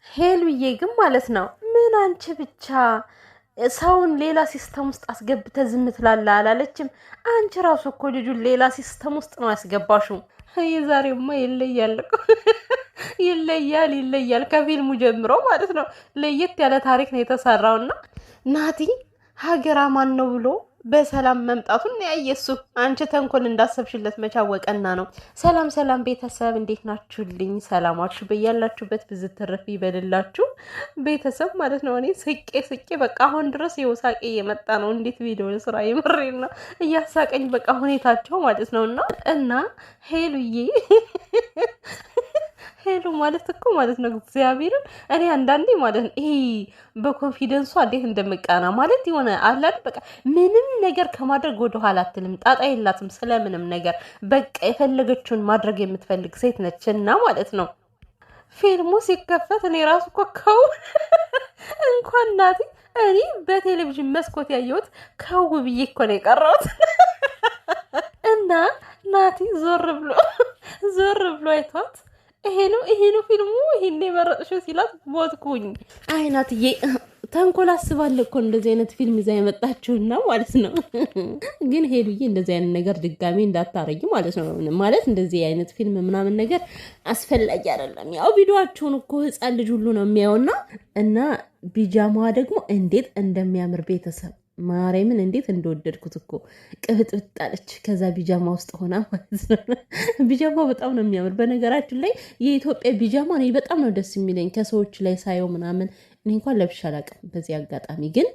ሄሉዬ ግን ማለት ነው ምን አንቺ ብቻ ሰውን ሌላ ሲስተም ውስጥ አስገብተ ዝም ትላለህ አላለችም? አንቺ ራሱ እኮ ልጁን ሌላ ሲስተም ውስጥ ነው ያስገባሽው። የዛሬማ ይለያል እኮ ይለያል ከፊልሙ ጀምሮ ማለት ነው። ለየት ያለ ታሪክ ነው የተሰራውና ናቲ ሀገር አማን ነው ብሎ በሰላም መምጣቱን ያየሱ አንቺ ተንኮል እንዳሰብሽለት መቻወቀና ነው። ሰላም ሰላም ቤተሰብ እንዴት ናችሁልኝ? ሰላማችሁ በያላችሁበት ብዝት ትርፍ ይበልላችሁ ቤተሰብ ማለት ነው። እኔ ስቄ በቃ አሁን ድረስ ይኸው ሳቄ እየመጣ ነው። እንዴት ቪዲዮ ስራ የምሬና እያሳቀኝ በቃ ሁኔታቸው ማለት ነው። እና ሄሉዬ ሄሉ ማለት እኮ ማለት ነው እግዚአብሔርን እኔ አንዳንዴ ማለት ነው ይሄ በኮንፊደንሷ እንዴት እንደምቃና ማለት የሆነ አላል በቃ ምንም ነገር ከማድረግ ወደ ኋላ አትልም። ጣጣ የላትም ስለምንም ነገር በቃ የፈለገችውን ማድረግ የምትፈልግ ሴት ነችና ማለት ነው። ፊልሙ ሲከፈት እኔ ራሱ እኮ ከው እንኳን ናቲ እኔ በቴሌቪዥን መስኮት ያየሁት ከው ብዬ እኮ ነው የቀረሁት። እና ናቲ ዞር ብሎ አይቷት ይሄ ነው ፊልሙ ይሄን የመረጥሽው ሲላት ቦትኩኝ። አይናትዬ ተንኮል አስባለ እኮ እንደዚህ አይነት ፊልም ይዛ የመጣችውና ማለት ነው። ግን ሄሉዬ እንደዚህ አይነት ነገር ድጋሚ እንዳታረጊ ማለት ነው። ማለት እንደዚህ አይነት ፊልም ምናምን ነገር አስፈላጊ አይደለም። ያው ቪዲዮአቸውን እኮ ህፃን ልጅ ሁሉ ነው የሚያውና እና ቢጃማዋ ደግሞ እንዴት እንደሚያምር ቤተሰብ ማርያምን እንዴት እንደወደድኩት እኮ ቅብጥብጥ አለች። ከዛ ቢጃማ ውስጥ ሆና ማለት ነው። ቢጃማ በጣም ነው የሚያምር። በነገራችን ላይ የኢትዮጵያ ቢጃማ እኔ በጣም ነው ደስ የሚለኝ ከሰዎች ላይ ሳየው ምናምን። እኔ እንኳን ለብሼ አላውቅም በዚህ አጋጣሚ፣ ግን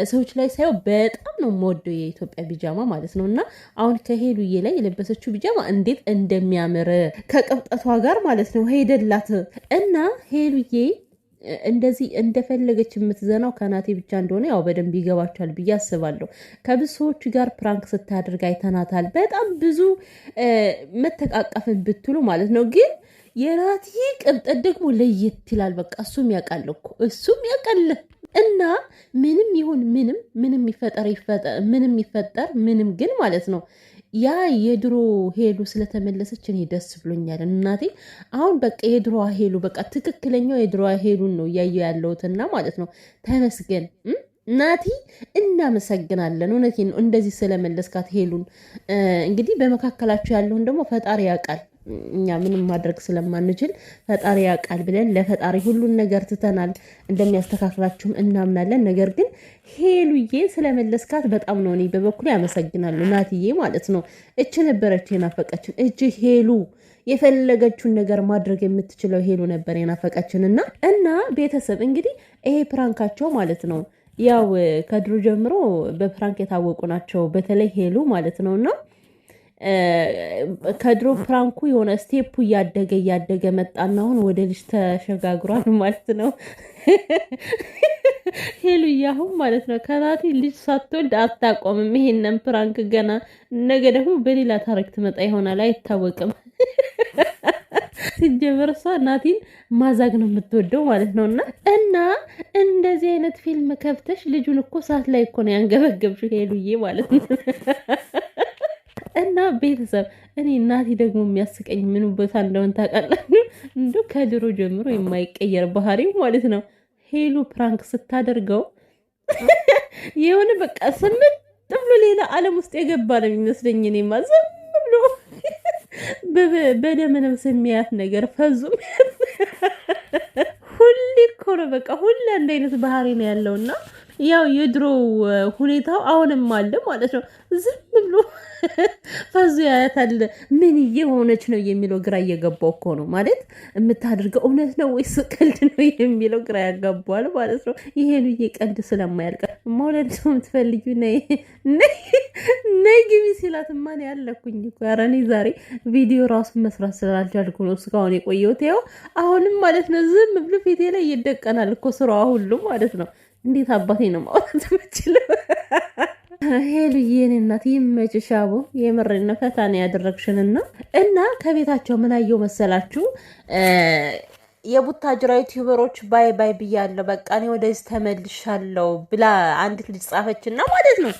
ሰዎች ላይ ሳየው በጣም ነው የምወደው የኢትዮጵያ ቢጃማ ማለት ነው። እና አሁን ከሄሉዬ ላይ የለበሰችው ቢጃማ እንዴት እንደሚያምር ከቅብጠቷ ጋር ማለት ነው ሄደላት እና ሄሉዬ እንደዚህ እንደፈለገች የምትዘናው ከናቴ ብቻ እንደሆነ ያው በደንብ ይገባቸዋል ብዬ አስባለሁ። ከብዙ ሰዎች ጋር ፕራንክ ስታደርግ አይተናታል። በጣም ብዙ መተቃቀፍን ብትሉ ማለት ነው። ግን የናቲ ቅብጠት ደግሞ ለየት ይላል። በቃ እሱም ያውቃል እኮ እሱም ያውቃል። እና ምንም ይሁን ምንም ይፈጠር ምንም ግን ማለት ነው ያ የድሮ ሄሉ ስለተመለሰች እኔ ደስ ብሎኛል እናቴ። አሁን በቃ የድሮዋ ሄሉ በቃ ትክክለኛው የድሮዋ ሄሉን ነው እያየሁ ያለሁትና ማለት ነው። ተመስገን ናቲ፣ እናመሰግናለን። እውነቴን ነው እንደዚህ ስለመለስካት ሄሉን። እንግዲህ በመካከላችሁ ያለውን ደግሞ ፈጣሪ ያውቃል። እኛ ምንም ማድረግ ስለማንችል ፈጣሪ ያውቃል ብለን ለፈጣሪ ሁሉን ነገር ትተናል። እንደሚያስተካክላችሁም እናምናለን። ነገር ግን ሄሉዬ ስለመለስካት በጣም ነው እኔ በበኩሌ ያመሰግናለሁ ናትዬ ማለት ነው። እች ነበረች የናፈቀችን እጅ ሄሉ የፈለገችውን ነገር ማድረግ የምትችለው ሄሉ ነበር የናፈቀችን። እና ቤተሰብ እንግዲህ ይሄ ፕራንካቸው ማለት ነው ያው ከድሮ ጀምሮ በፕራንክ የታወቁ ናቸው። በተለይ ሄሉ ማለት ነውና ከድሮ ፕራንኩ የሆነ ስቴፑ እያደገ መጣና አሁን ወደ ልጅ ተሸጋግሯል ማለት ነው። ሄሉዬ አሁን ማለት ነው ከናቲ ልጅ ሳትወልድ አታቆምም ይሄንን ፕራንክ ገና ነገ ደግሞ በሌላ ታሪክ ትመጣ ይሆናል አይታወቅም። ሲጀመር እሷ ናቲን ማዛግ ነው የምትወደው ማለት ነው። እና እንደዚህ አይነት ፊልም ከፍተሽ ልጁን እኮ ሰዓት ላይ እኮ ነው ያንገበገብሽ ሄሉዬ ማለት ነው። እና ቤተሰብ እኔ እናቴ ደግሞ የሚያስቀኝ ምን ቦታ እንደሆነ ታውቃላችሁ? እንዶ ከድሮ ጀምሮ የማይቀየር ባህሪው ማለት ነው። ሄሉ ፕራንክ ስታደርገው የሆነ በቃ ስምጥ ብሎ ሌላ ዓለም ውስጥ የገባ ነው የሚመስለኝ። እኔማ ዝም ብሎ በደመነፍስ የሚያያት ነገር ፈዙም ሁሌ እኮ ነው በቃ ሁሌ አንድ አይነት ባህሪ ነው ያለውና ያው የድሮ ሁኔታው አሁንም አለ ማለት ነው። ዝም ብሎ ፈዙ ያያታል። ምን እየሆነች ነው የሚለው ግራ እየገባው እኮ ነው ማለት የምታደርገው እውነት ነው ወይስ ቀልድ ነው የሚለው ግራ ያጋባዋል ማለት ነው። ይሄን ቀልድ ስለማያልቅ መውለድ ነው የምትፈልጊው ነይ ግቢ ሲላት ማን ያለኩኝ እኮ ኧረ እኔ ዛሬ ቪዲዮ ራሱ መስራት ስላልቻልኩ ነው እስካሁን የቆየሁት። ያው አሁንም ማለት ነው ዝም ብሎ ፊቴ ላይ ይደቀናል እኮ ስራዋ ሁሉ ማለት ነው። እንዴት አባቴ ነው ማውራት የምችለው? ሄሉዬ የኔ እናት ይመችሽ። አቦ የምሬን ፈታ ነው ያደረግሽንና እና ከቤታቸው ምን አየው መሰላችሁ? የቡታጅራ ዩቲዩበሮች ባይ ባይ ብያለሁ፣ በቃ እኔ ወደዚህ ተመልሻለሁ ብላ አንዲት ልጅ ጻፈችና ማለት ነው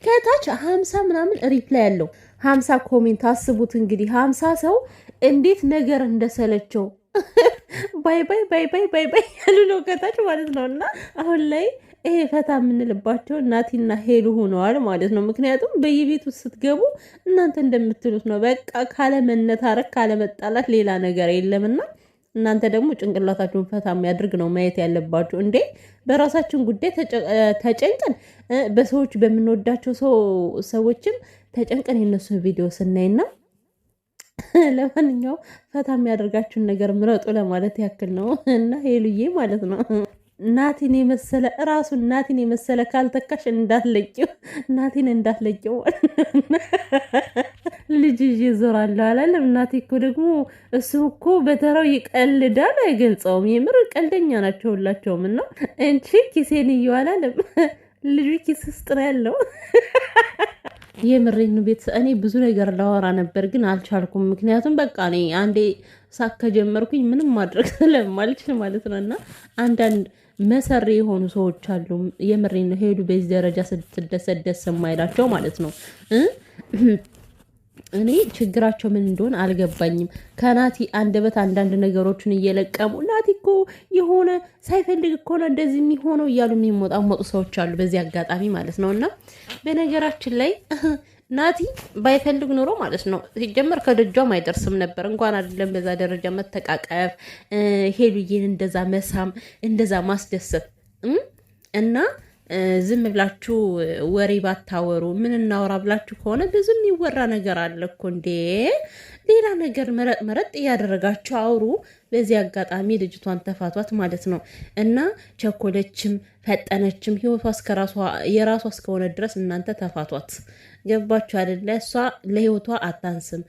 ከታች 50 ምናምን ሪፕላይ ያለው 50 ኮሜንት። አስቡት እንግዲህ 50 ሰው እንዴት ነገር እንደሰለቸው ባይ ባይ ባይ ባይ ባይ ባይ ያሉ ነው ከታች ማለት ነው። እና አሁን ላይ ይሄ ፈታ የምንልባቸው ናቲና ሄሉ ሆነዋል ማለት ነው። ምክንያቱም በየቤቱ ስትገቡ እናንተ እንደምትሉት ነው። በቃ ካለመነታረክ ካለመጣላት ሌላ ነገር የለምና እናንተ ደግሞ ጭንቅላታችሁን ፈታ የሚያደርግ ነው ማየት ያለባችሁ። እንዴ በራሳችን ጉዳይ ተጨንቀን በሰዎች በምንወዳቸው ሰዎችም ተጨንቀን የነሱን ቪዲዮ ስናይና ለማንኛውም ፈታ የሚያደርጋችሁን ነገር ምረጡ ለማለት ያክል ነው። እና ሄሉዬ ማለት ነው ናቲን የመሰለ ራሱን ናቲን የመሰለ ካልተካሽ እንዳትለቂው፣ ናቲን እንዳትለቂው ልጅ ይዤ እዞራለሁ አላለም። ናቲ እኮ ደግሞ እሱ እኮ በተራው ይቀልዳል፣ አይገልጸውም። የምር ቀልደኛ ናቸው ሁላቸውም። እና እንቺ ኪሴን እየዋላለም ልጁ ኪስ ውስጥ ነው ያለው። የምሬን ቤት እኔ ብዙ ነገር ላወራ ነበር ግን አልቻልኩም። ምክንያቱም በቃ እኔ አንዴ ሳክ ከጀመርኩኝ ምንም ማድረግ ስለማልችል ማለት ነው። እና አንዳንድ መሰሪ የሆኑ ሰዎች አሉ። የምሬን ነው። ሄዱ በዚህ ደረጃ ስትደሰት ደስ የማይላቸው ማለት ነው። እኔ ችግራቸው ምን እንደሆነ አልገባኝም። ከናቲ አንደበት አንዳንድ ነገሮችን እየለቀሙ ናቲ እኮ የሆነ ሳይፈልግ እኮ ነው እንደዚህ የሚሆነው እያሉ የሚሞጣሞጡ ሰዎች አሉ፣ በዚህ አጋጣሚ ማለት ነው። እና በነገራችን ላይ ናቲ ባይፈልግ ኖሮ ማለት ነው ሲጀመር ከደጇም አይደርስም ነበር። እንኳን አይደለም በዛ ደረጃ መተቃቀፍ፣ ሄሉዬን እንደዛ መሳም፣ እንደዛ ማስደሰት እና ዝም ብላችሁ ወሬ ባታወሩ ምን እናወራ ብላችሁ ከሆነ ብዙ የሚወራ ነገር አለ እኮ እንዴ። ሌላ ነገር መረጥ እያደረጋችሁ አውሩ። በዚህ አጋጣሚ ልጅቷን ተፋቷት ማለት ነው። እና ቸኮለችም ፈጠነችም ህይወቷ የራሷ እስከሆነ ድረስ እናንተ ተፋቷት። ገባችሁ አይደለ? እሷ ለህይወቷ አታንስም።